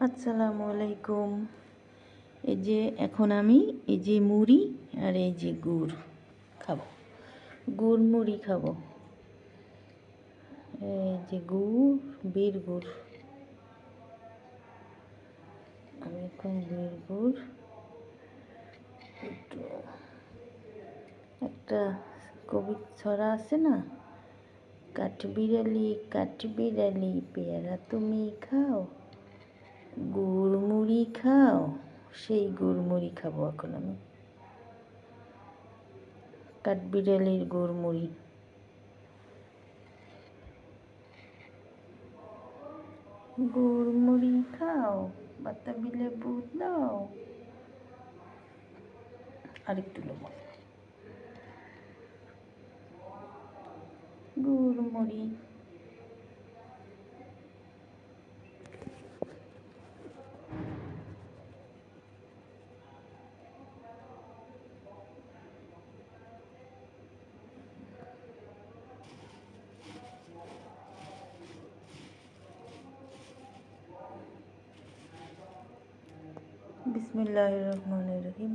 আসসালামু আলাইকুম। এই যে এখন আমি এই যে মুড়ি আর এই যে গুড় খাবো, গুড় মুড়ি খাবো। এই যে গুড়, বীর গুড়। আমি এখন বীর গুড় একটু একটা কবি ছড়া আছে না, কাঠবিড়ালি পেয়ারা তুমি খাও, গুড় মুড়ি খাও। সেই গুড় মুড়ি খাবো এখন আমি, কাঠবিড়ালির গুড় মুড়ি। গুড় মুড়ি খাও, বাতাবি লেবু দাও, আরেকটু লেবু। গুড় মুড়ি। বিসমিল্লাহির রহমানির রহিম।